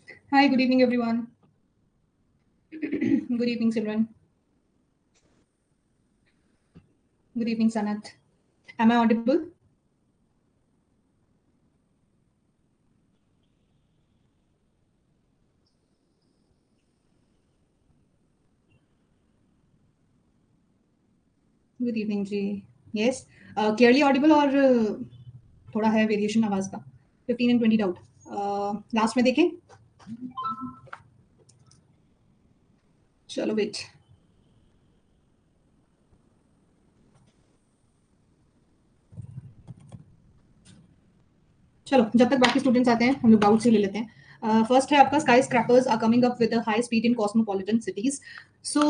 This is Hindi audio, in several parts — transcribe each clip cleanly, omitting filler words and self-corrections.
Hi, good evening, everyone. Good evening, Simran. Good evening, Sanat. Am I audible? Good evening, ji. Yes. Clearly audible और थोड़ा है वेरिएशन आवाज का 15 and 20 डाउट लास्ट में देखें. चलो वेट. चलो जब तक बाकी स्टूडेंट्स आते हैं हम लोग डाउट से ले लेते हैं. फर्स्ट है आपका skyscrapers are coming up with a high speed in cosmopolitan cities. So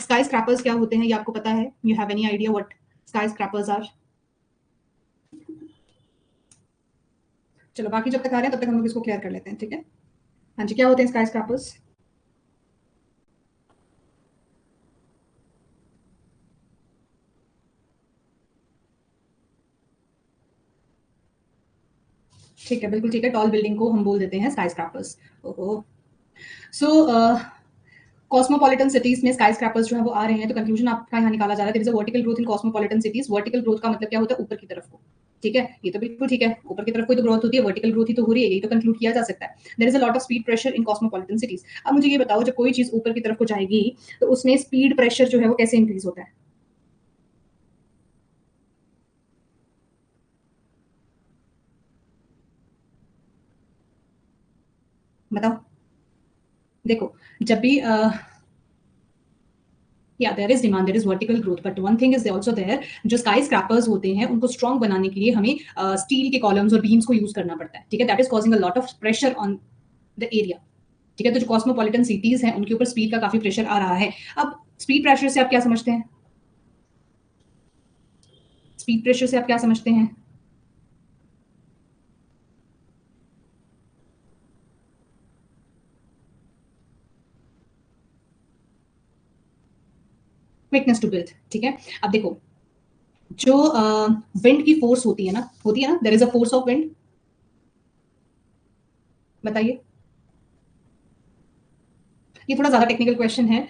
skyscrapers क्या होते हैं ये आपको पता है? You have any idea what skyscrapers are? चलो बाकी जब तक आ रहे हैं तब तक हम लोग इसको क्लियर कर लेते हैं. ठीक है. हाँ जी, क्या होते हैं स्काई स्क्रैपर्स? ठीक है, बिल्कुल ठीक है. टॉल बिल्डिंग को हम बोल देते हैं स्काई स्क्रैपर्स. ओहो. सो कॉस्मोपॉलिटन सिटीज में स्काई स्क्रैपर्स जो है वो आ रहे हैं. तो कंक्लूजन आपका यहाँ निकाला जा रहा है. There is a vertical growth in cosmopolitan cities. Vertical growth का मतलब क्या होता है? ऊपर की तरफ को. ठीक है, ये तो बिल्कुल ठीक है. ऊपर की तरफ कोई तो ग्रोथ होती है, वर्टिकल ग्रोथ ही तो हो रही है. यही तो कंक्लूड किया जा सकता है. There is a lot of speed pressure in cosmopolitan cities. अब मुझे ये बताओ, जब कोई चीज ऊपर की तरफ को जाएगी तो उसमें स्पीड प्रेशर जो है वो कैसे इंक्रीज होता है? बताओ. देखो, जब भी या there is demand, there is vertical growth, but one thing is also there. जो स्काई स्क्रैपर्स होते हैं उनको स्ट्रॉन्ग बनाने के लिए हमें स्टील के कॉलम्स और बीम्स को यूज करना पड़ता है. ठीक है, that is causing a lot of pressure on the area. ठीक है, तो जो कॉस्मोपॉलिटन सिटीज हैं उनके ऊपर स्पीड का काफी प्रेशर आ रहा है. अब स्पीड प्रेशर से आप क्या समझते हैं? स्पीड प्रेशर से आप क्या समझते हैं? Quickness to build. ठीक है. अब देखो, जो विंड की फोर्स होती है ना, there is a force of wind. बताइए. ये थोड़ा ज्यादा टेक्निकल क्वेश्चन है.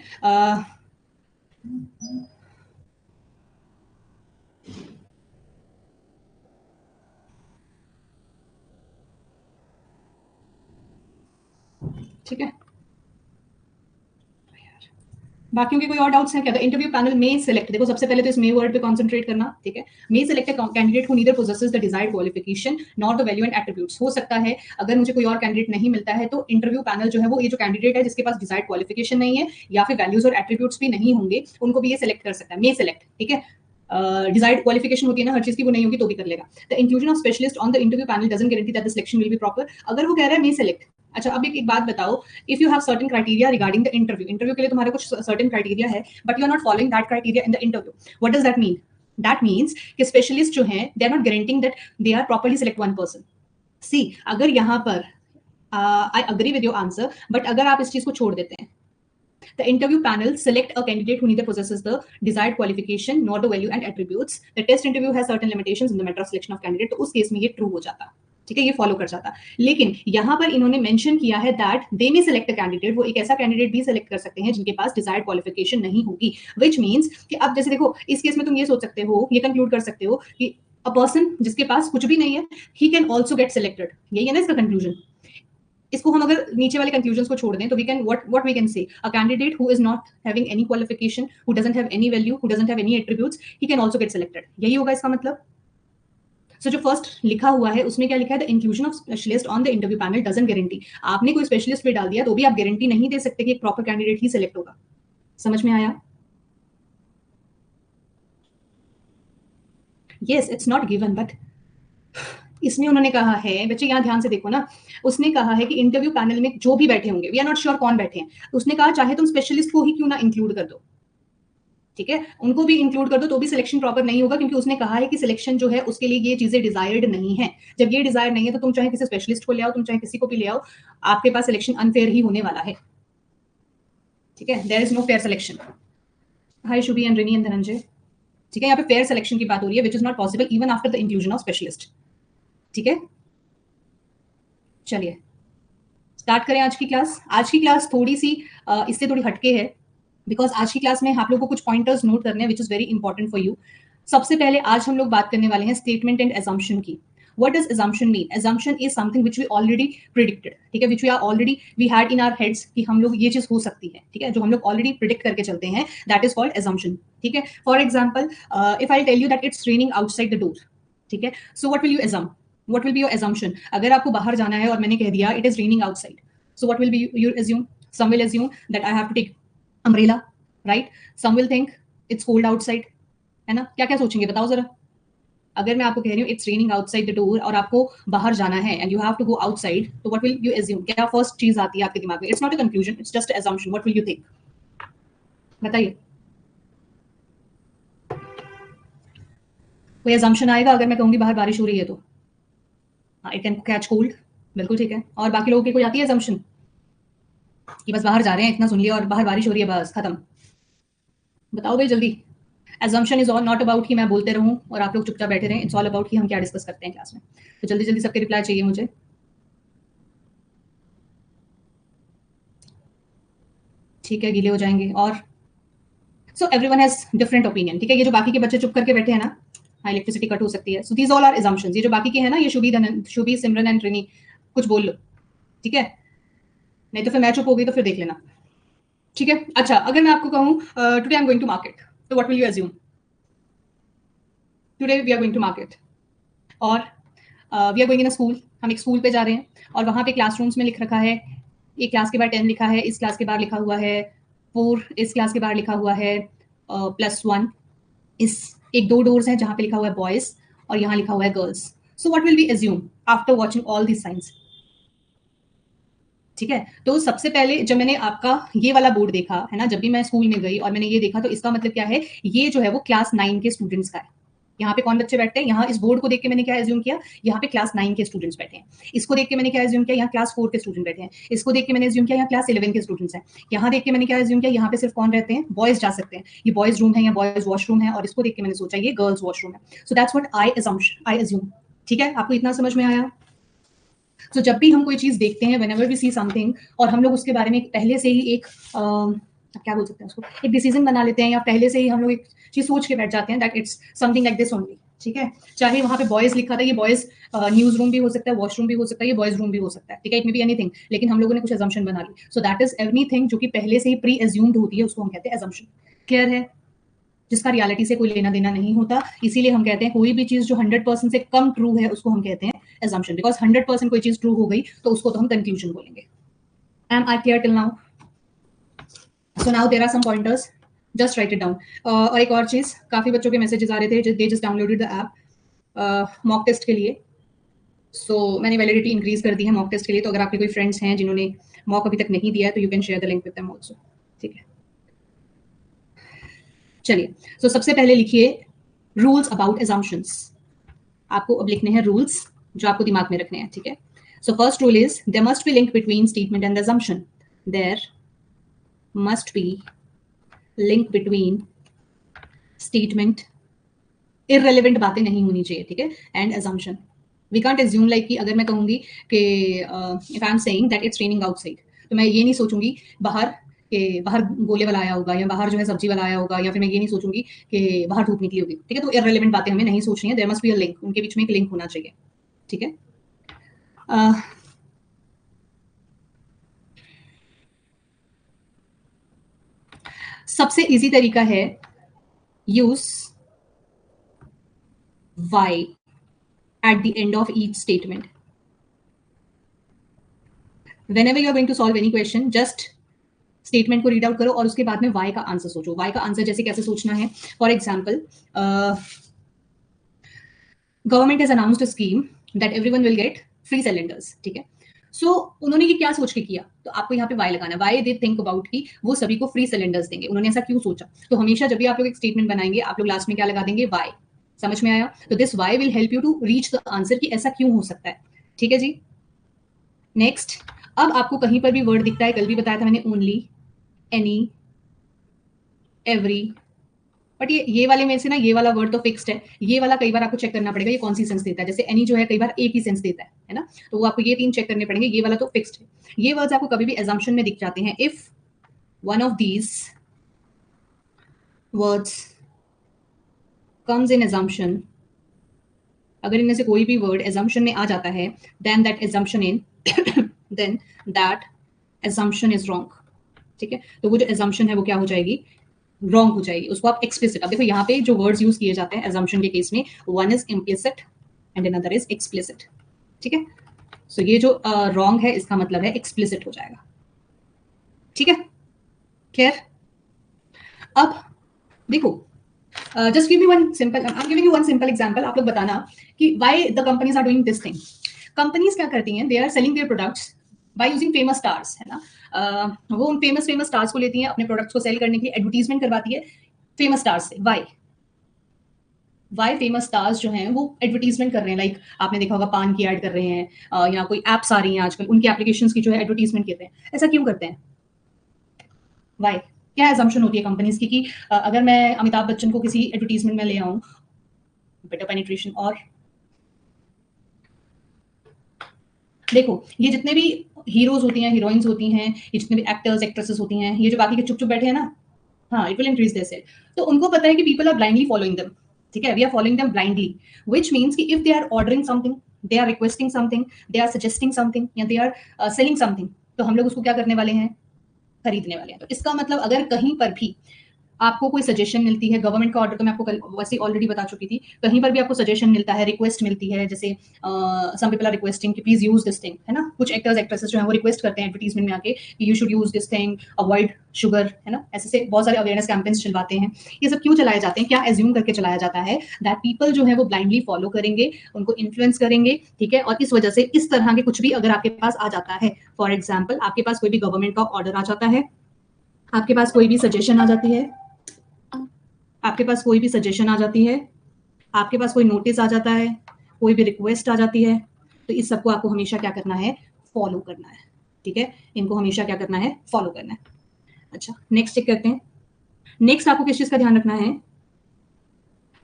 ठीक है. बाकियों के कोई और डाउट्स हैं क्या? द इंटरव्यू पैनल में सिलेक्ट. देखो, सबसे पहले तो इस मे वर्ड पे कंसंट्रेट करना. ठीक है. May select a candidate who neither possesses the desired qualification not the value and attributes. हो सकता है अगर मुझे कोई और कैंडिडेट नहीं मिलता है तो इंटरव्यू पैनल जो है वो ये जो कैंडिडेट है जिसके पास डिजायर्ड क्वालिफिकेशन नहीं है या फिर वैल्यूज और एट्रीब्यूट्स भी नहीं होंगे, उनको भी ये सिलेक्ट कर सकता है. May select. ठीक है. डिजायर्ड क्वालिफिकेशन होती है ना हर चीज की, वो नहीं होगी तो भी कर लेगा. The inclusion of specialist on the interview panel doesn't guarantee that the selection will be proper. अगर वो कह रहा है मे सेलेक्ट. अच्छा, अब एक बात बताओ. If you have certain criteria regarding the interview के लिए तुम्हारे कुछ सर्टेन क्राइटेरिया है, but you are not following that criteria in the interview. What does that mean? That means कि स्पेशलिस्ट जो हैं they are not guaranteeing that they are properly select one person. See, अगर यहाँ पर I agree with your answer, but अगर आप इस चीज को छोड़ देते हैं, the interview panel select a candidate who neither possesses the desired qualification nor the value and attributes. The test interview has certain limitations in the matter of selection of candidate. तो उस केस में ये ट्रू हो जाता. ठीक है, ये फॉलो कर जाता. लेकिन यहां पर इन्होंने मेंशन किया है that they may select a candidate. वो एक ऐसा कैंडिडेट भी सिलेक्ट कर सकते हैं जिनके पास डिजायर्ड क्वालिफिकेशन नहीं होगी. विच मीन्स कि अब जैसे देखो, इस केस में तुम ये सोच सकते हो, ये कंक्लूड कर सकते हो कि अ पर्सन जिसके पास कुछ भी नहीं है, he can also get selected. यही है ना इसका कंक्लूजन. इसको हम अगर नीचे वाले कंक्लूजन को छोड़ दें तो we can what we can say a candidate who is not having any qualification, who doesn't have any value, who doesn't have any attributes, he can also get selected. यही होगा इसका मतलब. सो जो फर्स्ट लिखा हुआ है उसमें क्या लिखा है? The inclusion of specialist on the interview panel doesn't guarantee. आपने कोई स्पेशलिस्ट भी डाल दिया तो भी आप गारंटी नहीं दे सकते कि एक प्रॉपर कैंडिडेट ही सिलेक्ट होगा. समझ में आया? Yes, it's not given, but इसमें उन्होंने कहा है, बच्चे यहाँ ध्यान से देखो ना, उसने कहा है कि इंटरव्यू पैनल में जो भी बैठे होंगे, वी आर नॉट श्योर कौन बैठे हैं, उसने कहा चाहे तुम स्पेशलिस्ट को ही क्यों ना इंक्लूड कर दो. ठीक है, उनको भी इंक्लूड कर दो तो भी सिलेक्शन प्रॉपर नहीं होगा, क्योंकि उसने कहा है कि सिलेक्शन जो है उसके लिए ये चीजें डिजायर्ड नहीं है. जब ये डिजायर नहीं है तो तुम चाहे किसी स्पेशलिस्ट को ले आओ, तुम चाहे किसी को भी ले आओ, आपके पास सिलेक्शन अनफेयर ही होने वाला है. ठीक है, there is no fair selection. Hi Shubhi and Rini and Dhananjay. ठीक है, यहाँ पे फेयर सिलेक्शन की बात हो रही है, which is not possible even after the inclusion of specialist. ठीक है, चलिए. स्टार्ट करें आज की क्लास। आज की क्लास थोड़ी सी इससे थोड़ी हटके है, बिकॉज आज की क्लास में आप लोगों को कुछ पॉइंटर्स नोट करने हैं which is very important for you. सबसे पहले आज हम लोग बात करने वाले हैं स्टेटमेंट एंड assumption की। What does assumption mean? Assumption is something which we already predicted, ठीक है, which we had in our heads कि हम लोग ये चीज हो सकती है, ठीक है, जो हम लोग ऑलरेडी प्रिडिक्ट करके चलते हैं, that is called assumption, ठीक है। For example, if I tell you that it's raining outside the door, ठीक है, so what will you assume? What will be your assumption? अगर आपको बाहर जाना है और मैंने कह दिया it is raining outside, so what will be your assume? Some will assume that I have to take umbrella, right? Some will think it's cold outside, है ना? क्या क्या सोचेंगे बताओ जरा। अगर मैं आपको कह रही हूँ it's raining outside the door और आपको बाहर जाना है and you have to go outside, तो व्हाट विल यू अज्यूम? क्या फर्स्ट चीज आती है आपके दिमाग में? It's not a conclusion, it's just assumption. What will you think? बताइए। कोई assumption आएगा अगर मैं कहूंगी बाहर बारिश हो रही है तो? इट कैन कैच कोल्ड, बिल्कुल ठीक है। और बाकी लोगों की कोई आती है assumption कि बस बाहर जा रहे हैं, इतना सुन लिया और बाहर बारिश हो रही है, बस खत्म? बताओ भाई जल्दी। assumption is all not about कि मैं बोलते रहूं और आप लोग चुपचाप बैठे रहें, इट्स ऑल अबाउट कि हम क्या डिस्कस करते हैं क्लास में। तो जल्दी जल्दी सबके रिप्लाई चाहिए मुझे। ठीक है, गीले हो जाएंगे। और so everyone has different opinion, ठीक है। ये जो बाकी के बच्चे चुप करके बैठे हैं ना, हाँ इलेक्ट्रिसिटी कट हो सकती है, so these all are assumptions। ये जो बाकी के हैं ना, ये शुभी सिमरन एंड ट्रिनी, कुछ बोल लो, ठीक है, नहीं तो फिर मैं चुप हो गई तो फिर देख लेना, ठीक है। अच्छा, अगर मैं आपको कहूँ today I am going to market, तो what will you assume? Today we are going to market. और we are going in a school, हम एक स्कूल पे जा रहे हैं और वहां पे क्लासरूम्स में लिख रखा है, एक क्लास के बाद 10 लिखा है, इस क्लास के बाद लिखा हुआ है 4, इस क्लास के बाद लिखा हुआ है +1, इस एक 2 डोर्स हैं जहां पे लिखा हुआ है बॉयज और यहाँ लिखा हुआ है girls. So what will we assume after watching all this science? ठीक है, तो सबसे पहले जब मैंने आपका ये वाला बोर्ड देखा है ना, जब भी मैं स्कूल में गई और मैंने ये देखा, तो इसका मतलब क्या है? ये जो है वो क्लास 9 के स्टूडेंट्स का है। यहाँ पे कौन बच्चे बैठते हैं? यहाँ इस बोर्ड को देख के मैंने क्या एज्यूम किया? यहाँ पे क्लास 9 के स्टूडेंट्स बैठे हैं। इसको देख के मैंने क्या एज्यूम किया? यहाँ क्लास 4 के स्टूडेंट बैठे हैं। इसको देख के मैंने एज्यूम किया यहाँ क्लास 11 के स्टूडेंट्स हैं। यहाँ देख के मैंने क्या एज्यूम किया? यहाँ पे सिर्फ कौन रहते हैं? बॉयज जा सकते हैं, ये बॉयज रूम है या बॉयज वॉशरूम है। और इसको देख के मैंने सोचा ये गर्ल्स वॉशरूम है। So that's what I assume. ठीक है, आपको इतना समझ में आया? तो जब भी हम कोई चीज देखते हैं, व्हेनेवर वी सी समथिंग, और हम लोग उसके बारे में पहले से ही एक क्या बोल सकते हैं उसको, एक डिसीजन बना लेते हैं, या पहले से ही हम लोग एक चीज सोच के बैठ जाते हैं that it's something like this only, ठीक है। चाहे वहां पे बॉयज लिखा था, ये बॉयज न्यूज रूम भी हो सकता है, वॉशरूम भी हो सकता है, ये बॉयज रूम भी हो सकता है, ठीक है, इट मे बी एनीथिंग, लेकिन हम लोगों ने कुछ अजम्पशन बना ली। सो दैट इज एनीथिंग जो कि पहले से ही प्री एज्यूम्ड होती है, उसको हम कहते हैं अजम्पशन। क्लियर है? जिसका रियलिटी से कोई लेना देना नहीं होता, इसीलिए हम कहते हैं कोई भी चीज जो 100% से कम ट्रू है उसको हम कहते हैं assumption, बिकॉज 100% कोई चीज ट्रू हो गई तो उसको तो हम कंक्लूजन बोलेंगे। Am I clear till now? So now there are some pointers, just write it down. और एक और चीज, काफी बच्चों के मैसेजेस आ रहे थे, they just downloaded the app mock test के लिए। सो मैंने वैलिडिटी इंक्रीज कर दी है मॉक टेस्ट के लिए, तो अगर आपके कोई फ्रेंड्स हैं जिन्होंने मॉक अभी तक नहीं दिया है तो you can share the link with them also, ठीक है। चलिए, सो सबसे पहले लिखिए रूल्स अबाउट assumptions। आपको अब लिखने हैं रूल्स जो आपको दिमाग में रखने हैं, ठीक है। So first rule is there must be link between statement and assumption। There must be link between statement, irrelevant बातें नहीं होनी चाहिए, ठीक है, and assumption। We can't assume like कि अगर मैं कहूंगी कि if I am saying that it's raining outside, तो मैं ये नहीं सोचूंगी बाहर कि बाहर गोले वाला आया होगा या बाहर जो है सब्जी वाला आया होगा, या फिर मैं ये नहीं सोचूंगी कि बाहर धूप निकली होगी, ठीक है। तो इररेलेवेंट बातें हमें नहीं सोचनी है, there must be a link, उनके बीच में एक लिंक होना चाहिए, ठीक है। सबसे इजी तरीका है use why at the end of each statement. whenever you are going to solve any question, just statement को रीड आउट करो और उसके बाद में वाई का आंसर सोचो। वाई का आंसर जैसे कैसे सोचना है? For example, government has announced a scheme that everyone will get free cylinders, ठीक है। सो उन्होंने ये क्या सोच के किया? तो आपको यहाँ पे वाई लगाना है। वाई दे थिंक अबाउट कि वो सभी को फ्री सिलेंडर्स देंगे, उन्होंने ऐसा क्यों सोचा? तो हमेशा जब भी आप लोग एक स्टेटमेंट बनाएंगे, आप लोग लास्ट में क्या लगा देंगे? वाई। समझ में आया? तो this why will help you to reach the answer कि ऐसा क्यों हो सकता है, ठीक है जी। नेक्स्ट, अब आपको कहीं पर भी वर्ड दिखता है, कल भी बताया था मैंने, ओनली, एनी, एवरी, बट ये वाले में से ना ये वाला वर्ड तो फिक्स्ड है, ये वाला कई बार आपको चेक करना पड़ेगा ये कौन सी सेंस देता है। जैसे एनी जो है कई बार एक ही सेंस देता है ना, तो वो आपको ये 3 चेक करने पड़ेंगे, ये वाला तो फिक्स्ड है। ये वर्ड्स आपको कभी भी assumption में दिख जाते हैं। If one of these words comes in assumption, अगर इनमें से कोई भी वर्ड assumption में आ जाता है, then that assumption in then that assumption is wrong. ठीक है, तो वो जो assumption है वो क्या हो जाएगी, रॉन्ग हो जाएगी। उसको आप एक्सप्लिसिट, अब देखो यहाँ पे जो वर्ड्स यूज किए जाते हैं assumption के केस में, one is implicit and another is explicit. ठीक है, सो ये जो रॉन्ग है इसका मतलब है एक्सप्लिसिट हो जाएगा। ठीक है, क्लियर। अब देखो, just give me one simple, I am giving you one simple example. आप लोग बताना कि why the companies are doing this thing. Companies क्या करती हैं, they are selling their products by using famous stars, है ना। वो उन फेमस फेमस स्टार्स को लेती हैं, अपने प्रोडक्ट्स को सेल करने के लिए एडवर्टीजमेंट करवाती है फेमस स्टार्स से। वाई फेमस स्टार्स जो हैं वो एडवर्टीजमेंट कर रहे हैं, लाइक आपने देखा होगा पान की ऐड कर रहे हैं, या कोई एप्स आ रही हैं आजकल, उनकी एप्लीकेशंस की जो है एडवर्टीजमेंट करते हैं। ऐसा क्यों करते हैं, वाई? क्या एजम्पशन होती है कंपनीज की कि अगर मैं अमिताभ बच्चन को किसी एडवर्टीजमेंट में ले आऊं, बेटर पेनिट्रेशन, और देखो ये जितने भी हीरोज होती हैं, हीरोइंस होती हैं, ये जितने भी एक्टर्स एक्ट्रेसेस होती हैं, ये जो बाकी के चुप चुप बैठे हैं ना, हाँ, it will increase their sale. तो उनको पता है कि people are blindly following them. ठीक है, we are following them blindly, which means कि if they are ordering something, they are requesting something, they are suggesting something, या दे आर सेलिंग समथिंग, तो हम लोग उसको क्या करने वाले हैं, खरीदने वाले हैं। तो इसका मतलब अगर कहीं पर भी आपको कोई सजेशन मिलती है, गवर्नमेंट का ऑर्डर तो मैं आपको कल वैसे ऑलरेडी बता चुकी थी, कहीं पर भी आपको सजेशन मिलता है, रिक्वेस्ट मिलती है, जैसे सम पीपल आर रिक्वेस्टिंग कि प्लीज यूज दिस थिंग, है ना। कुछ एक्टर्स एक्ट्रेसेस जो है वो रिक्वेस्ट करते हैं एडवर्टीजमेंट में आके कि you should use this thing, avoid sugar, है ना। ऐसे से बहुत सारे अवेयरनेस कैंपेन्स चलवाते हैं। ये सब क्यों चलाए जाते हैं, क्या एज्यूम करके चलाया जाता है, दैट पीपल जो है वो ब्लाइंडली फॉलो करेंगे, उनको इन्फ्लुएंस करेंगे। ठीक है, और इस वजह से इस तरह के कुछ भी अगर आपके पास आ जाता है, फॉर एग्जाम्पल आपके पास कोई भी गवर्नमेंट का ऑर्डर आ जाता है, आपके पास कोई भी सजेशन आ जाती है, आपके पास कोई भी सजेशन आ जाती है, आपके पास कोई नोटिस आ जाता है, कोई भी रिक्वेस्ट आ जाती है, तो इस सबको आपको हमेशा क्या करना है, फॉलो करना है। ठीक है, इनको हमेशा क्या करना है, फॉलो करना है। अच्छा, नेक्स्ट चेक करते हैं। नेक्स्ट आपको किस चीज का ध्यान रखना है,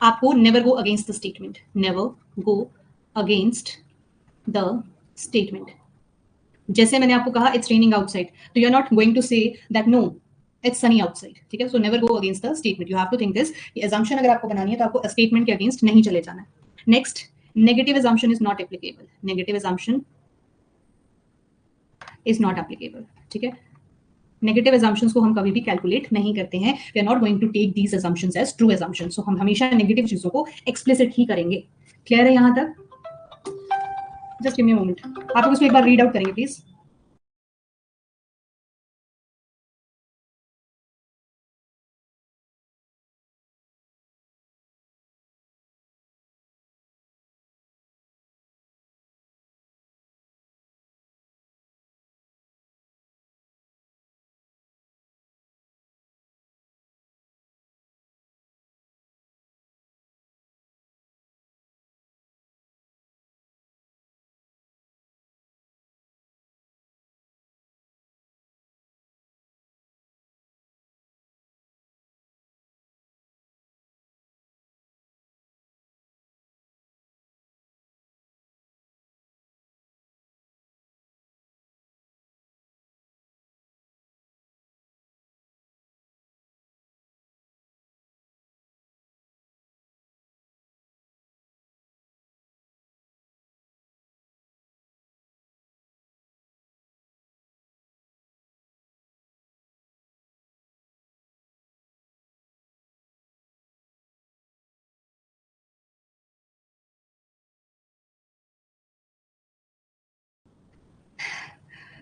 आपको never go against the statement, never go against the statement. जैसे मैंने आपको कहा इट्स रेनिंग आउटसाइड, तो you are not going to say that no it's sunny outside. ठीक है, so never go against the statement, you have to think this. assumption अगर आपको बनानी है तो आपको स्टेटमेंट के अगेंस्ट नहीं चले जाना है। Next, negative assumption is not applicable, negative assumption is not applicable. ठीक है, नेगेटिव assumptions को हम कभी भी कैलकुलेट नहीं करते हैं, we are not going to take these assumptions as true assumptions, so हम हमेशा नेगेटिव चीजों को एक्सप्लिसिट ही करेंगे। क्लियर है यहां तक? Just give me a moment, आप लोग इसको एक बार रीड आउट करेंगे प्लीज।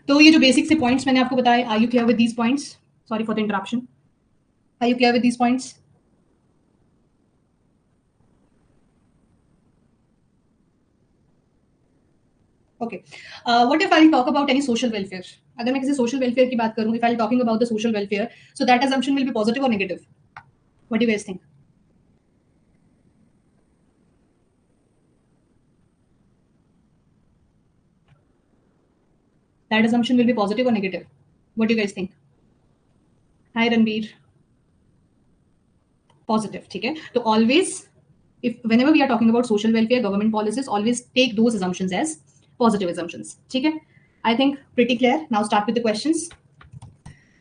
तो ये जो बेसिक से पॉइंट्स मैंने आपको बताए, are you clear with these points? Sorry for the interruption, are you clear with these points? Okay, what if I talk about any social welfare, अगर मैं किसी सोशल वेलफेयर की बात करूं, if I talking about the social welfare, so that assumption will be positive और negative, what do you guys think? That assumption will be positive और negative, what do you guys think? Hi Ranbir, positive, ठीक है। तो always if whenever we are talking about social welfare, government policies, always take those assumptions as positive assumptions, ठीक है। I think pretty clear. Now start with the questions.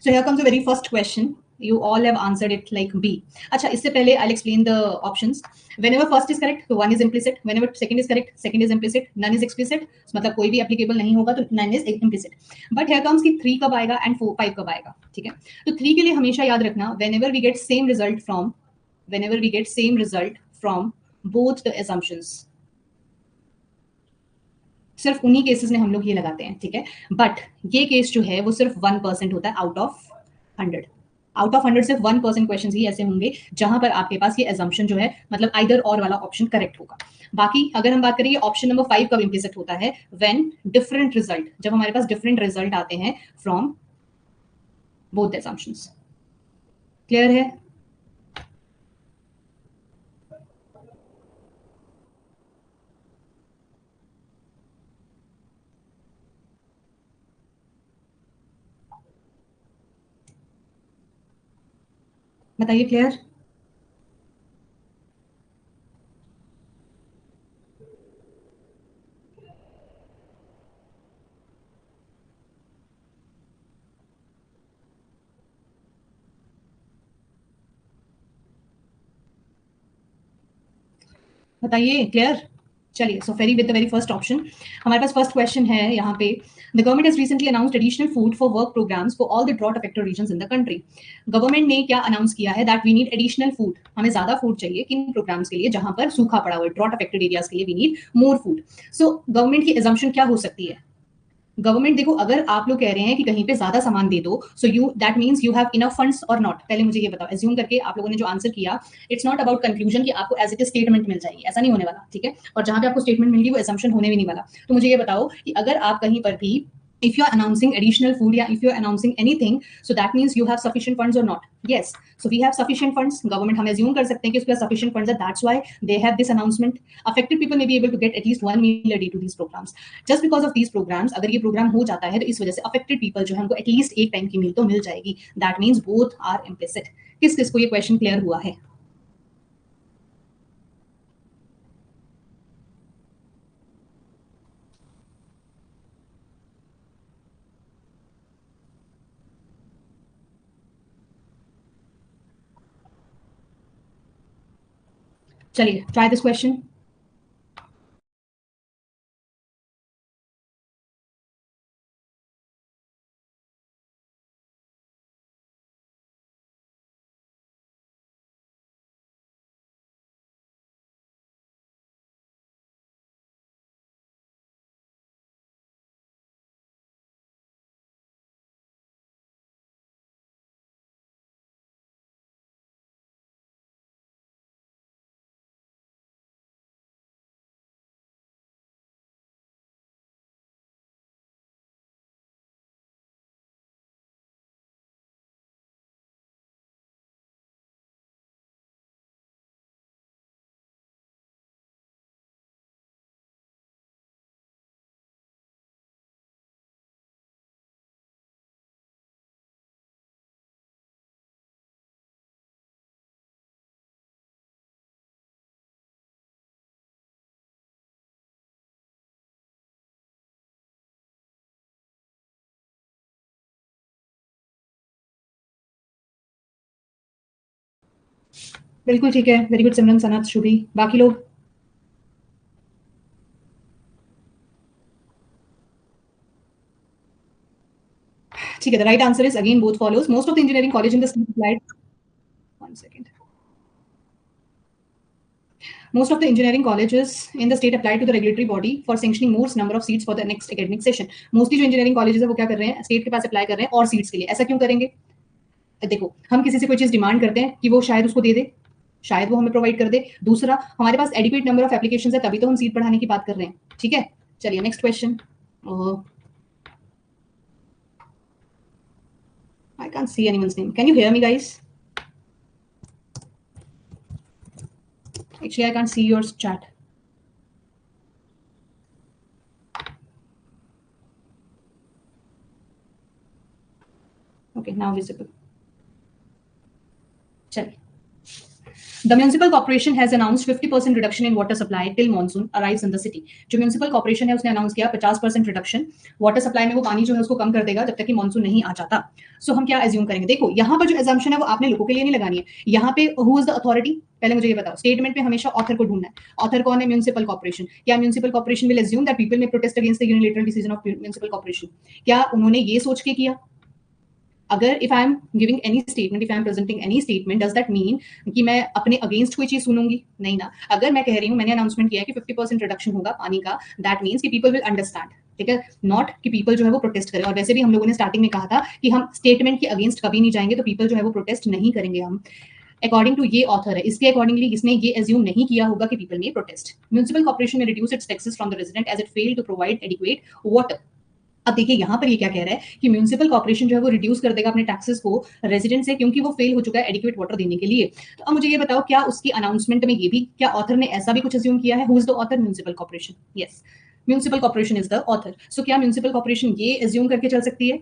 So here comes the very first question. You all have answered it like B. अच्छा, इससे पहले I'll explain the options. Whenever first is correct, तो one is implicit. Whenever second is correct, second is implicit. None is explicit. मतलब कोई भी applicable नहीं होगा तो none is implicit. But here comes कि 3 कब आएगा and 4 5 कब आएगा, ठीक है। तो 3 के लिए हमेशा याद रखना, whenever we get same result from both the assumptions, सिर्फ उन्हीं केसेस में हम लोग ये लगाते हैं, ठीक है। बट ये केस जो है वो सिर्फ 1% होता है आउट ऑफ 100। आउट ऑफ 100 सिर्फ 1% क्वेश्चंस ही ऐसे होंगे जहां पर आपके पास ये एजम्पशन जो है, मतलब आइदर और वाला ऑप्शन करेक्ट होगा। बाकी अगर हम बात करें ऑप्शन नंबर 5 कब इम्प्लिसिट होता है, व्हेन डिफरेंट रिजल्ट, जब हमारे पास डिफरेंट रिजल्ट आते हैं फ्रॉम बोथ एजम्पशंस। क्लियर है? बताइए, क्लियर? बताइए, क्लियर? चलिए, so very with the very first option हमारे पास फर्स्ट क्वेश्चन है यहाँ पे। The government has recently announced additional food for work programmes for all the drought affected regions in the country. Government ने क्या अनाउंस किया है, that we need additional food, हमें ज्यादा फूड चाहिए किन प्रोग्राम्स के लिए जहां पर सूखा पड़ा हुआ है, ड्रॉट अफेक्टेड एरियाज के लिए we need more food. So government की एजम्पशन क्या हो सकती है? गवर्नमेंट, देखो अगर आप लोग कह रहे हैं कि कहीं पे ज्यादा सामान दे दो, so you that means you have enough funds और नॉट। पहले मुझे ये बताओ, एज्यूम करके आप लोगों ने जो आंसर किया, इट्स नॉट अबाउट कंक्लूजन कि आपको एज इट इज स्टेटमेंट मिल जाएगी, ऐसा नहीं होने वाला, ठीक है। और जहां पे आपको स्टेटमेंट मिल गई वो एजम्पशन होने भी नहीं वाला। तो मुझे ये बताओ कि अगर आप कहीं पर भी if you are announcing additional food, yeah, if you are announcing anything, so that means you have sufficient funds or not? Yes, so we have sufficient funds. Government हम assume कर सकते हैं कि उसके पास sufficient funds है, that's why they have this announcement. Affected people may be able to get at least 1 meal a day to these programs. Just because of these programs, अगर ये program हो जाता है तो इस वजह से affected people जो है उनको at least एक time की meal तो मिल जाएगी। That means both are implicit. किस किस को ये question clear हुआ है? चलिए, try this question. बिल्कुल ठीक है, वेरी गुड सिमरन, सनत, शुभी, बाकी लोग? ठीक है, the right answer is again both follows. Most of the engineering college in the state applied, one second, most of the engineering colleges in the state applied to the regulatory body for sanctioning more number of seats for the next academic session. Mostly जो engineering colleges है वो क्या कर रहे हैं, स्टेट के पास अप्लाई कर रहे हैं और सीट्स के लिए। ऐसा क्यों करेंगे? देखो, हम किसी से कोई चीज डिमांड करते हैं कि वो शायद उसको दे दे, शायद वो हमें प्रोवाइड कर दे। दूसरा, हमारे पास एडिक्वेट नंबर ऑफ एप्लीकेशंस है, तभी तो हम सीट बढ़ाने की बात कर रहे हैं, ठीक है। चलिए next question. I can't see anyone's name, can you hear me guys? Actually, I can't see your chat. Okay, now visible. चलिए, The municipal corporation has announced 50% reduction in water supply till monsoon arrives in the city. जो municipal corporation है उसने अनाउंस किया 50% रिडक्शन वाटर सप्लाई में, वो पानी जो है उसको कम कर देगा जब तक कि मॉनसून नहीं आ जाता. सो हम क्या एज्यूम करेंगे? देखो यहाँ पर जो एजम्पशन है वो आपने लोगों के लिए नहीं लगानी है. यहाँ पे हु इज द अथॉरिटी, पहले मुझे ये बताओ. स्टेटमेंट में हमेशा ऑथर को ढूंढना है. ऑथर कौन है? Municipal corporation. क्या municipal corporation will assume that people में protest against the unilateral decision of municipal corporation? क्या उन्होंने ये सोच के किया? अगर if I am giving any statement, if I am presenting any statement, does that mean कि मैं अपने अगेंस्ट कोई चीज सुनूंगी? नहीं ना. अगर मैं कह रही हूँ, मैंने अनाउंसमेंट किया है कि 50% रिडक्शन होगा पानी का, दैट मीन्स कि पीपल विल अंडरस्टैंड. ठीक है, नॉट कि पीपल जो है वो प्रोटेस्ट करें. और वैसे भी हम लोगों ने स्टार्टिंग में कहा था कि हम स्टेटमेंट के अगेंस्ट कभी नहीं जाएंगे, तो पीपल जो है वो प्रोटेस्ट नहीं करेंगे. हम अकॉर्डिंग टू ये ऑथर है, इसके अकॉर्डिंगली इसने ये एज्यूम नहीं किया होगा कि पीपल में प्रोटेस्ट. म्युनिसिपल कॉर्पोरेशन ने reduce its taxes from the resident as it failed to provide adequate water. अब देखिए यहाँ पर ये क्या कह रहा है कि म्यूनिसिपल कॉर्पोरेशन जो है वो रिड्यूस कर देगा अपने टैक्सेस को रेजिडेंट से, क्योंकि वो फेल हो चुका है एडिक्वेट वाटर देने के लिए. तो अब मुझे ये बताओ, क्या उसकी अनाउंसमेंट में ये भी, क्या ऑथर ने ऐसा भी कुछ अज्यूम किया है? Who is the author? Municipal corporation. Yes, municipal corporation is the author. So क्या म्यूनिसिपल कॉर्पोरेशन ये एज्यूम करके चल सकती है?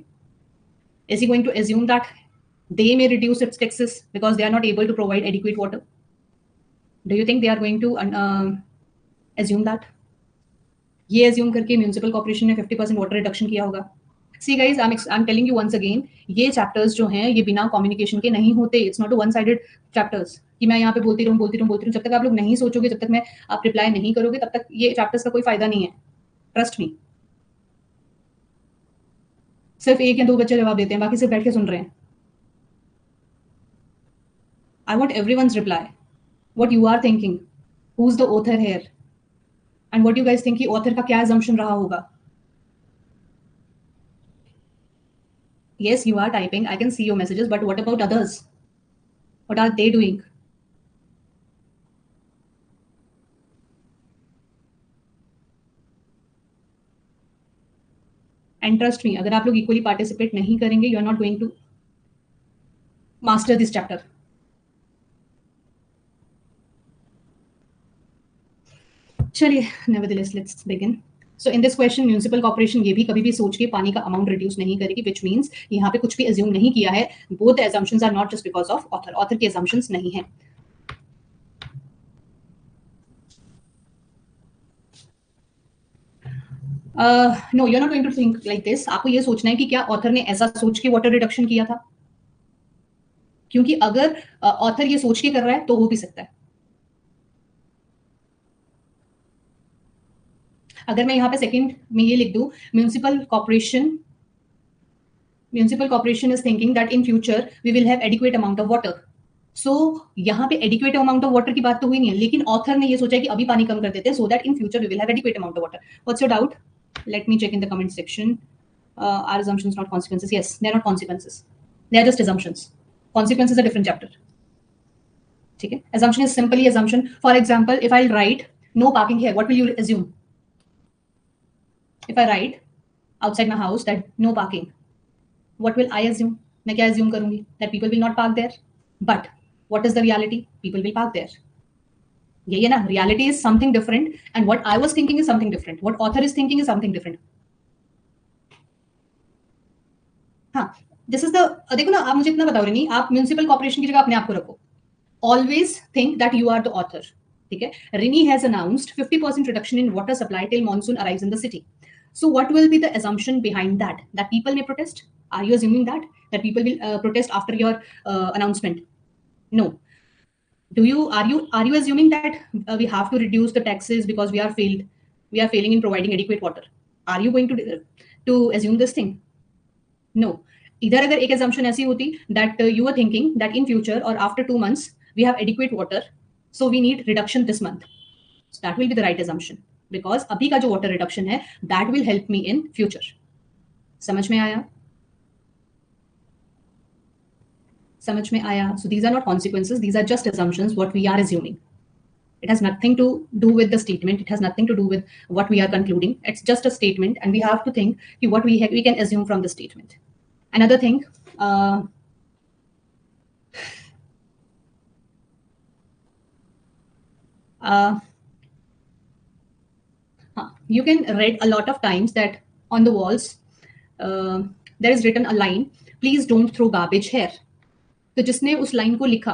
Is he going to assume that they may reduce its taxes because they are not able to provide adequate water? Do you think they are going to assume that? ये assume करके म्यूनिसिपल कॉर्पोरेशन ने 50% वाटर रिडक्शन किया होगा? See guys, I'm telling you once again, ये चैप्टर्स जो हैं ये बिना कम्युनिकेशन के नहीं होते. It's not a one sided chapters कि मैं यहाँ पे बोलती रहूँ. जब तक आप लोग नहीं सोचोगे, जब तक मैं आप रिप्लाई नहीं करोगे, तब तक ये चैप्टर्स का कोई फायदा नहीं है. Trust me. सिर्फ एक या दो बच्चे जवाब देते हैं, बाकी सिर्फ बैठ के सुन रहे हैं. I want everyone's reply. What you are thinking? Who's the author here? And what do you guys think कि author का क्या assumption रहा होगा? Yes, you are typing. I can see your messages, but what about others? What are they doing? And trust me, अगर आप लोग equally participate नहीं करेंगे, you are not going to master this chapter. चलिए, nevertheless, let's begin. So in this question, municipal corporation ये भी कभी भी सोच के पानी का अमाउंट रिड्यूस नहीं करेगी, which means यहाँ पे कुछ भी assume नहीं किया है. Both the assumptions are not just because of author. Author के assumptions नहीं हैं. No, you're not going to think like this. आपको ये सोचना है कि क्या ऑथर ने ऐसा सोच के वाटर रिडक्शन किया था? क्योंकि अगर ऑथर ये सोच के कर रहा है तो हो भी सकता है. अगर मैं यहाँ पे सेकंड में ये लिख दूं, municipal corporation is thinking that in future we will have adequate amount of water. So यहाँ पे एडिक्वेट अमाउंट ऑफ वाटर की बात तो हुई नहीं है, लेकिन ऑथर ने ये सोचा है कि अभी पानी कम कर देते हैं so that in future we will have adequate amount of water. What's your doubt? Let me check in the comment section. Are assumptions not consequences? Yes, they are not consequences. They are just assumptions. Consequences is a different chapter. ठीक है? Assumption is simply assumption. For example, if I'll write no parking here, what will you assume? If I write outside my house that no parking, what will I assume? मैं क्या assume करूंगी? That people will not park there. But what is the reality? People will park there. यही है ना? Reality is something different, and what I was thinking is something different. What author is thinking is something different. हाँ, दिस इज द, देखो ना, आप मुझे इतना बताओ नहीं, आप म्यूनिसिपल कॉर्पोरेशन की जगह अपने आप को रखो. Always think that you are the author. ठीक है? Rini has announced 50% reduction in water supply till monsoon arrives in the city. So what will be the assumption behind that? That people may protest? Are you assuming that people will protest after your announcement? No. Are you assuming that we have to reduce the taxes because we are failing in providing adequate water? Are you going to assume this thing? No. इधर अगर एक assumption ऐसी होती that you were thinking that in future or after 2 months we have adequate water, so we need reduction this month. So that will be the right assumption. Because अभी का जो वाटर रिडक्शन है that will help me in future. समझ में आया? समझ में आया? So these are not consequences, these are just assumptions, what we are assuming. It has nothing to do with the statement, it has nothing to do with what we are concluding. It's just a statement and we have to think what we can assume from the statement. Another thing, you can read a lot of times that on the walls there is written a line, please don't throw garbage here. तो जिसने उस लाइन को लिखा,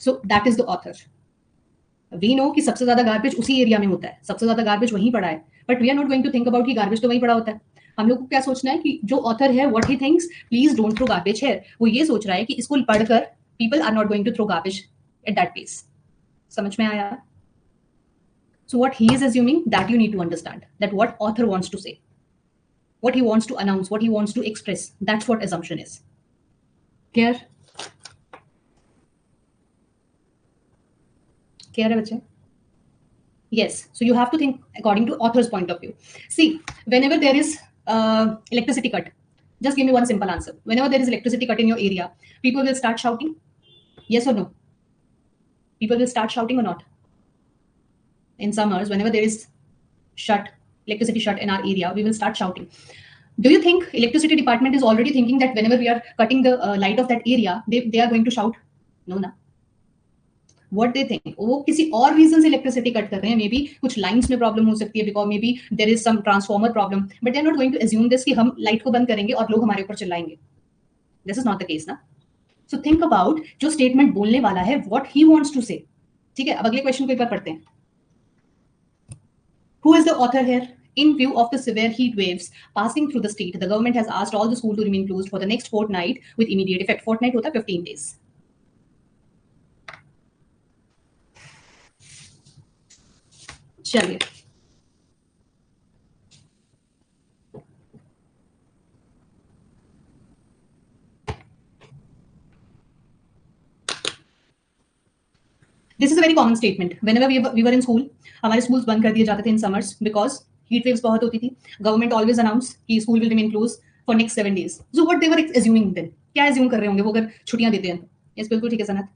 so that is the author. We know कि सबसे ज्यादा गार्बेज उसी एरिया में होता है, सबसे ज्यादा गार्बेज वहीं पड़ा है, but we are not going to think about कि गार्बेज तो वहीं पड़ा होता है. हम लोग को क्या सोचना है कि जो ऑथर है what he thinks, please don't throw garbage here, वो ये सोच रहा है कि इसको पढ़कर people are not going to throw garbage at that place. समझ में आया? So what he is assuming, that you need to understand, that what author wants to say, what he wants to announce, what he wants to express, that's what assumption is. Clear? Clear hai bache? Yes. So you have to think according to author's point of view. See, whenever there is electricity cut, just give me one simple answer. Whenever there is electricity cut in your area, people will start shouting. Yes or no? People will start shouting or not? In summers, whenever there is electricity shut in our area, we will start shouting. Do you think electricity department is already thinking that whenever we are cutting the light of that area, they are going to shout? No na. What they think, वो किसी और रीजन से इलेक्ट्रिसिटी कट कर रहे हैं, मे बी कुछ लाइंस में प्रॉब्लम हो सकती है, because maybe there is some transformer problem, but they are not going to assume this कि हम लाइट को बंद करेंगे और लोग हमारे ऊपर चिल्लाएंगे. This is not the case ना. सो थिंक अबाउट जो स्टेटमेंट बोलने वाला है, व्हाट ही वांट्स टू से. ठीक है, अब अगले क्वेश्चन को एक बार पढ़ते हैं. Who is the author here? In view of the severe heat waves passing through the state, the government has asked all the schools to remain closed for the next fortnight with immediate effect. Fortnight hota 15 days. चलिए, this is a very common statement. Whenever we were in school, हमारे स्कूल्स बंद कर दिए जाते थे in summers because heat waves बहुत होती थी. गवर्नमेंट ऑलवेज अनाउंस कि school will remain close for next 7 days. So what they were assuming then, क्या एज्यूम कर रहे होंगे वो अगर छुट्टियां देते हैं? यस, बिल्कुल ठीक है सनत,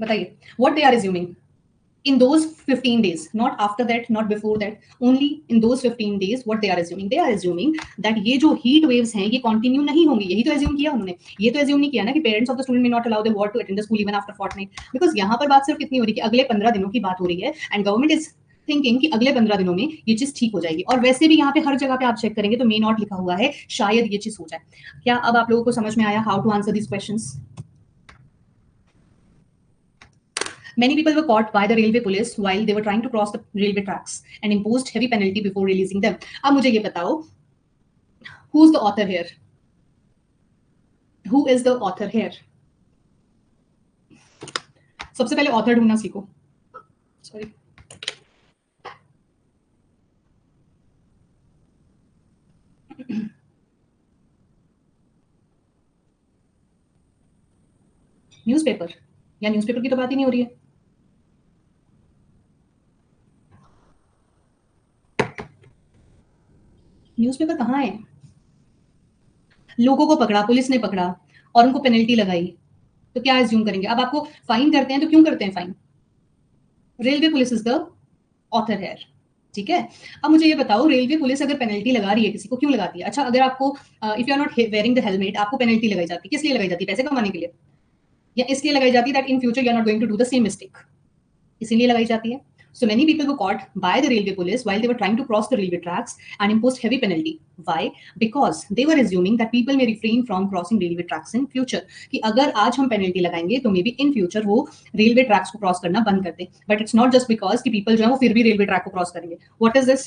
बताइए. What they are assuming in those 15 days, not after that, not before that, only in those 15 days, what they are assuming that ये जो heat waves हैं ये continue नहीं होंगी. यही तो assume किया उन्होंने. ये तो assume नहीं किया ना कि parents of the student may not allow the ward to attend the school even after fortnight, because यहाँ पर बात सिर्फ कितनी हो रही है कि अगले 15 दिनों की बात हो रही है, and government is थिंकिंग कि अगले 15 दिनों में ये चीज ठीक हो जाएगी. और वैसे भी यहाँ पे हर जगह पे आप चेक करेंगे तो मे नॉट लिखा हुआ है, शायद ये चीज हो जाए. क्या अब आप लोगों को समझ में आया how to answer these questions? Many people were caught by the railway police while they were trying to cross the railway tracks and imposed heavy penalty before releasing them. अब मुझे ये बताओ, who is the author here? Who is the author here? सबसे पहले author ढूंढना सीखो. Sorry. न्यूज़पेपर, या न्यूज़पेपर की तो बात ही नहीं हो रही है. न्यूज़पेपर कहाँ है? लोगों को पकड़ा, पुलिस ने पकड़ा और उनको पेनल्टी लगाई, तो क्या एज्यूम करेंगे? अब आपको फाइन करते हैं तो क्यों करते हैं fine? Railway police is the author है. ठीक है, अब मुझे ये बताओ, रेलवे पुलिस अगर पेनल्टी लगा रही है किसी को, क्यों लगाती है? अच्छा, अगर आपको if you are not wearing the helmet, आपको पेनल्टी लगाई जाती है, किस लिए लगाई जाती है? पैसे कमाने के लिए, या इसलिए लगाई जाती है that in future you are not going to do the same mistake? इसीलिए लगाई जाती है. So many people were caught by the railway police while they were trying to cross the railway tracks and imposed heavy penalty. Why? Because they were assuming that people may refrain from crossing railway tracks in future. कि अगर आज हम पेनल्टी लगाएंगे तो मे बी इन फ्यूचर वो रेलवे ट्रैक्स को क्रॉस करना बंद कर दें. But it's not just because कि पीपल जो है वो फिर भी रेलवे ट्रैक को क्रॉस करेंगे. What is this?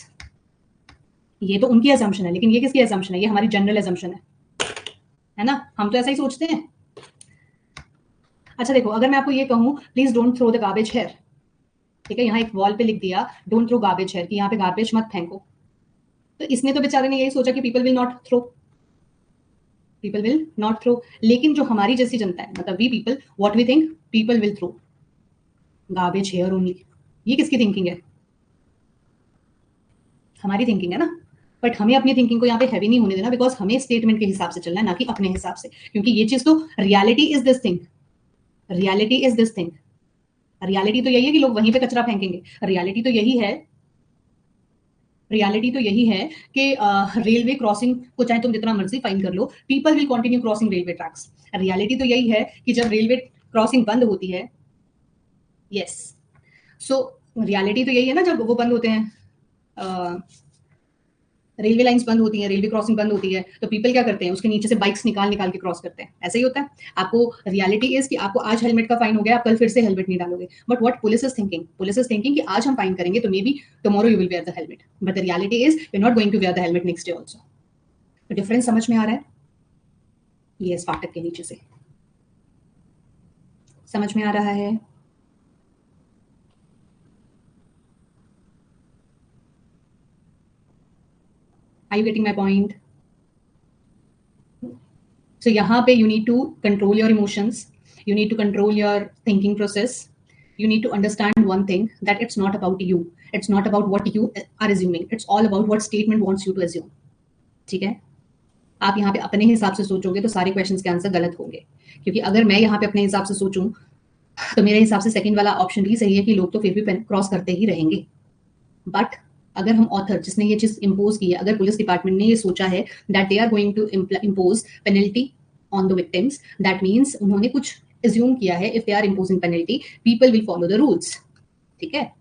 ये तो उनकी assumption है, लेकिन ये किसकी assumption है? ये हमारी जनरल assumption है ना? हम तो ऐसा ही सोचते हैं. अच्छा देखो, अगर मैं आपको ये कहूँ please don't throw the garbage here, ठीक है, यहाँ एक वॉल पे लिख दिया डोंट थ्रो गार्बेज हेयर, कि यहाँ पे गार्बेज मत फेंको, तो इसने तो बेचारे ने यही सोचा कि people will not throw, people will not throw. लेकिन जो हमारी जैसी जनता है, मतलब we people, what we think, people will throw garbage here only. ये किसकी थिंकिंग है? हमारी थिंकिंग है ना. बट हमें अपनी थिंकिंग को यहाँ पे हैवी नहीं होने देना, बिकॉज हमें स्टेटमेंट के हिसाब से चलना है, ना कि अपने हिसाब से, क्योंकि ये चीज तो reality is this thing. Reality is this thing. Reality तो यही है कि लोग वहीं पे कचरा फेंकेंगे. रियलिटी तो यही है, रियलिटी तो यही है कि रेलवे क्रॉसिंग को चाहे तुम जितना मर्जी फाइन कर लो, people will continue crossing railway tracks. Reality तो यही है कि जब रेलवे क्रॉसिंग बंद होती है, यस, सो रियलिटी तो यही है ना, जब वो बंद होते हैं, रेलवे लाइंस बंद होती हैं, रेलवे क्रॉसिंग बंद होती है, तो पीपल क्या करते हैं, उसके नीचे से बाइक्स निकाल निकाल के क्रॉस करते हैं। ऐसा ही होता है। आपको रियलिटी इज कि आपको आज हेलमेट का फाइन हो गया, आप कल फिर से हेलमेट नहीं डालोगे। But what police is thinking कि आज हम फाइन करेंगे तो maybe tomorrow you will wear the helmet, but the reality is you are not going to wear the helmet next day also. तो डिफरेंस समझ में आ रहा है? ये इस फाटक के नीचे से समझ में आ रहा है? Are you getting my point? So यहाँ पे you need to control your emotions, you need to control your thinking process, you need to understand one thing, that it's not about you, it's not about what you are assuming, it's all about what statement wants you to assume. ठीक है? आप यहाँ पे अपने हिसाब से सोचोगे तो सारे क्वेश्चंस के आंसर गलत होंगे, क्योंकि अगर मैं यहाँ पे अपने हिसाब से सोचूं तो मेरे हिसाब से सेकंड वाला ऑप्शन भी सही है कि लोग तो फिर भी क्रॉस करते ही रहेंगे। बट अगर हम ऑथर जिसने ये चीज इम्पोज की है, अगर पुलिस डिपार्टमेंट ने ये सोचा है that they are going to impose penalty on the victims, that means उन्होंने कुछ एज्यूम किया है, if they are imposing penalty people will follow the rules. ठीक है,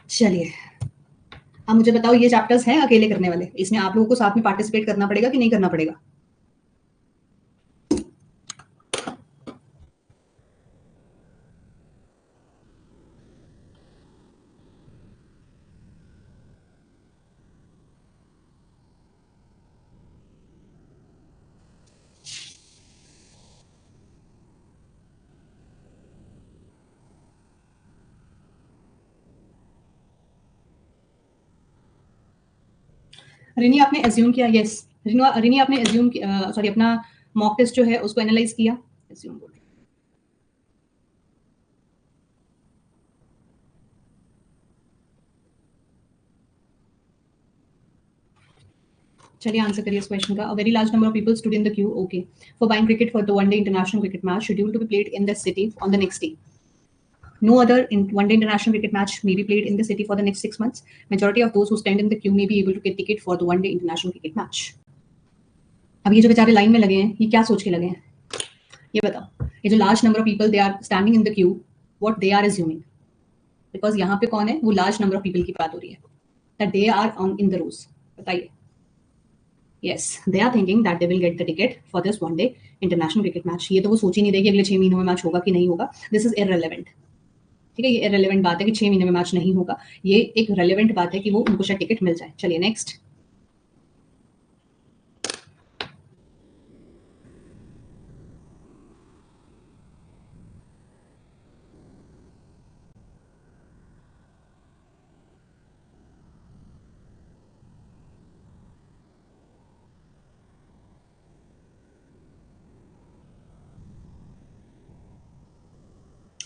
चलिए अब मुझे बताओ, ये चैप्टर्स हैं अकेले करने वाले, इसमें आप लोगों को साथ में पार्टिसिपेट करना पड़ेगा कि नहीं करना पड़ेगा? रिनी आपने एज्यूम किया? यस, रिनी आपने एज्यूम, सॉरी, अपना मॉक टेस्ट जो है उसको एनालाइज किया? एज्यूम बोल रही हूँ। चलिए आंसर करिए इस क्वेश्चन का। A very large number of people stood in the queue, okay, for buying cricket for the one day international cricket match scheduled to be played in the city on the next day. No other one-day international cricket match may be played in the city for the next 6 months. Majority of those who stand in the queue may be able to get ticket for the one-day international cricket match. अब ये जो बेचारे लाइन में लगे हैं, ये क्या सोच के लगे हैं? ये बताओ, ये जो large number of people they are standing in the queue, what they are assuming? Because यहाँ पे कौन है, वो लार्ज नंबर ऑफ पीपल की बात हो रही है, that they are on in the rows. बताइए। Yes, they are thinking that they will get the ticket for this one day international cricket match. ये तो वो सोच ही नहीं रहे कि अगले 6 महीनों में मैच होगा कि नहीं होगा। This is irrelevant. ठीक है, ये इररेलेवेंट बात है कि 6 महीने में मैच नहीं होगा। ये एक रेलेवेंट बात है कि वो उनको शायद टिकट मिल जाए। चलिए नेक्स्ट।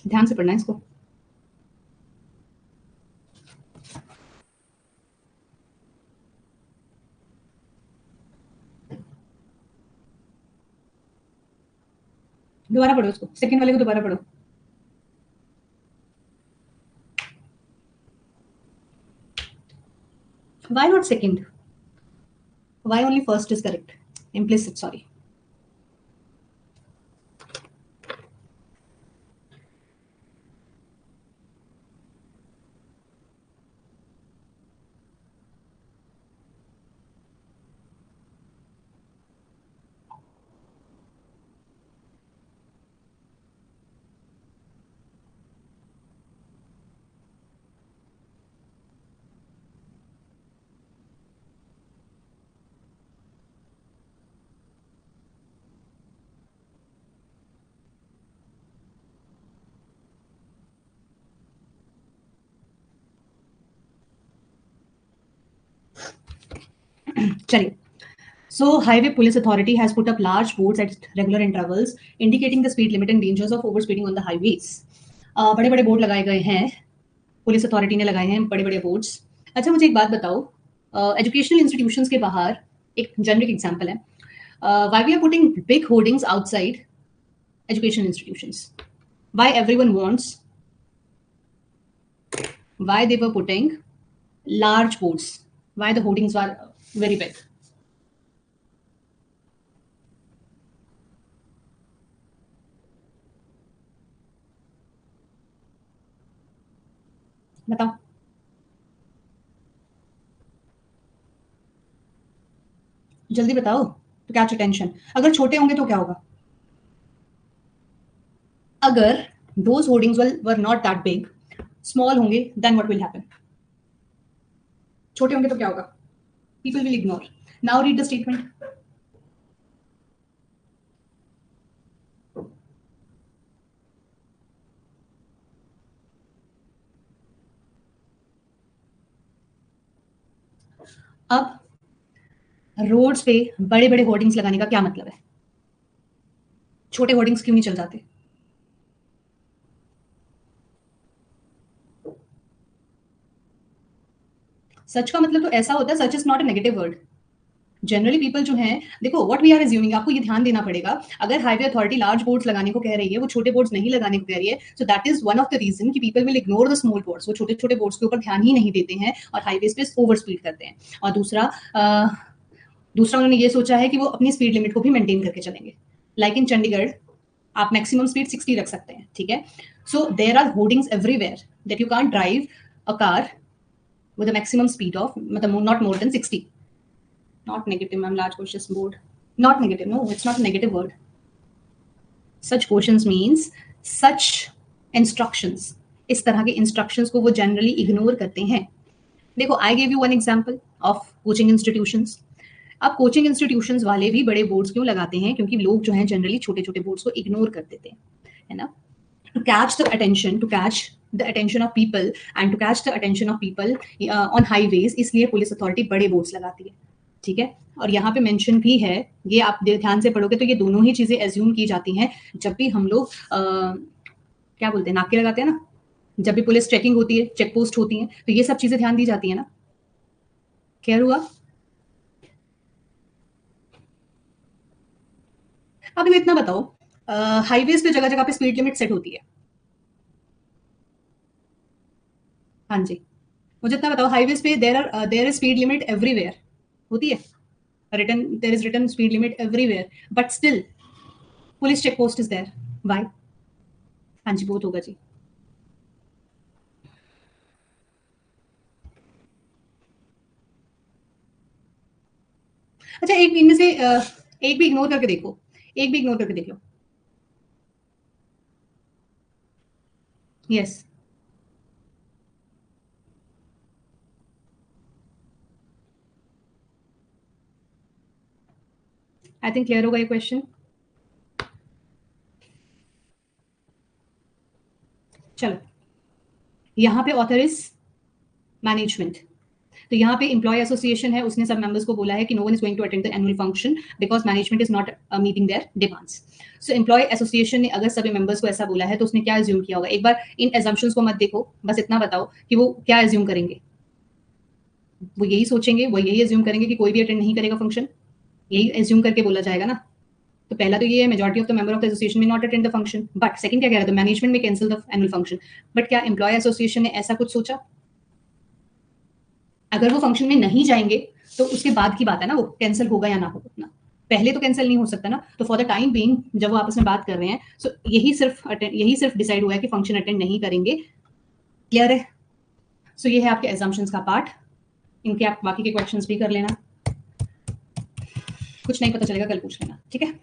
ध्यान से पढ़ना है इसको। दोबारा पढ़ो इसको, सेकंड वाले को दोबारा पढ़ो। Why not second? Why only first is correct? Implicit, sorry. चलिए, so highway police authority has put up large boards at regular intervals indicating the speed limit and dangers of overspeeding on the highways. बड़े बड़े बोर्ड लगाए गए हैं, पुलिस अथॉरिटी ने लगाए हैं बड़े बड़े बोर्ड्स। अच्छा मुझे एक बात बताओ, एजुकेशनल इंस्टीट्यूशंस के बाहर एक जेनरिक एग्जांपल है, why we are putting big hoardings outside educational institutions? Why everyone wants, why they were putting large boards, why the hoardings were very big? बताओ। जल्दी बताओ। तो कैच अटेंशन। अगर छोटे होंगे तो क्या होगा? अगर those hoardings were not that big, small होंगे, then what will happen? छोटे होंगे तो क्या होगा? People will ignore. Now read the statement. अब रोड्स पे बड़े बड़े होर्डिंग्स लगाने का क्या मतलब है? छोटे होर्डिंग्स क्यों नहीं चल जाते? सच का मतलब तो ऐसा होता है, such is not a negative word. Generally people जो हैं, देखो व्हाट वी आर एज्यूमिंग, आपको ये ध्यान देना पड़ेगा। अगर हाईवे अथॉरिटी लार्ज बोर्ड्स लगाने को कह रही है, वो छोटे बोर्ड्स नहीं लगाने को कह रही है, so that is one of the reason कि people will ignore the small boards. वो छोटे छोटे बोर्ड्स के ऊपर ध्यान ही नहीं देते हैं और हाईवेज पे ओवर स्पीड करते हैं। और दूसरा उन्होंने ये सोचा है कि वो अपनी स्पीड लिमिट को भी मेंटेन करके चलेंगे। लाइक इन चंडीगढ़ आप मैक्सिमम स्पीड 60 रख सकते हैं, ठीक है? So there are hoardings everywhere that you can't drive a car with a maximum speed of not more than 60. Not negative, ma'am. Large questions board. Not negative. No, it's not a negative word. Such questions means such instructions. इस तरह के instructions को वो generally ignore करते हैं। देखो, I gave you one example of coaching institutions. अब कोचिंग इंस्टीट्यूशंस वाले भी बड़े बोर्ड्स क्यों लगाते हैं? क्योंकि लोग जो हैं जनरली छोटे छोटे बोर्ड्स को इग्नोर कर देते हैं, है ना? To catch the attention of people and to catch the attention of people on highways, इसलिए पुलिस अथॉरिटी बड़े बोर्ड्स लगाती है, ठीक है? और यहाँ पे मेंशन भी है, ये आप ध्यान से पढ़ोगे तो ये दोनों ही चीजें एज्यूम की जाती हैं जब भी हम लोग क्या बोलते हैं, नाके लगाते हैं ना, जब भी पुलिस चेकिंग होती है, चेक पोस्ट होती है, तो ये सब चीजें ध्यान दी जाती है ना। क्लियर हुआ? अब ये इतना बताओ, हाईवेज पे जगह जगह पे स्पीड लिमिट सेट होती है। हाँ जी, मुझे इतना बताओ, हाईवेज पे there is speed limit everywhere होती है, written there is written speed limit everywhere, but still police check post is there. Why? हाँ जी, बहुत होगा जी। अच्छा, एक इनमें से एक भी इग्नोर करके देखो, एक भी इग्नोर करके देख लो। यस, आई थिंक क्लियर होगा ये क्वेश्चन। चलो, यहाँ पे ऑथर इज मैनेजमेंट। तो यहाँ पे एम्प्लॉय एसोसिएशन है, उसने सब मेंबर्स को बोला है कि no one is going to attend the annual function because management is not meeting their demands. So employ association ने अगर सभी मेंबर्स को ऐसा बोला है तो उसने क्या एज्यूम किया होगा? एक बार इन एजम्पशंस को मत देखो, बस इतना बताओ कि वो क्या एज्यूम करेंगे। वो यही सोचेंगे, वो यही एज्यूम करेंगे कि कोई भी अटेंड नहीं करेगा फंक्शन, यही एज्यूम करके बोला जाएगा ना। तो पहला तो ये है, majority of the member of the association may not attend the function. But second क्या कह रहा था? Management may cancel the annual function. But क्या एम्प्लॉय एसोसिएशन ने ऐसा कुछ सोचा? अगर वो फंक्शन में नहीं जाएंगे तो उसके बाद की बात है ना, वो कैंसिल होगा या ना होगा ना, पहले तो कैंसिल नहीं हो सकता ना। तो फॉर द टाइम बीइंग जब वो आपस में बात कर रहे हैं, सो यही सिर्फ डिसाइड हुआ है कि फंक्शन अटेंड नहीं करेंगे। क्लियर है? सो ये है आपके एजम्पशंस का पार्ट। इनके आप बाकी के क्वेश्चंस भी कर लेना, कुछ नहीं पता चलेगा कल पूछ लेना, ठीक है?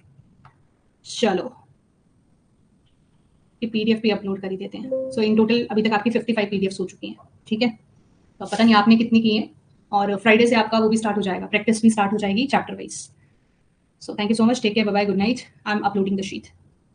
चलो, ये पीडीएफ भी अपलोड कर ही देते हैं। सो इन टोटल अभी तक आपकी 55 पीडीएफ हो चुकी हैं, ठीक है? तो पता नहीं आपने कितनी की है, और फ्राइडे से आपका वो भी स्टार्ट हो जाएगा, प्रैक्टिस भी स्टार्ट हो जाएगी chapter wise. So thank you so much, take care, bye bye, good night. I am uploading the sheet.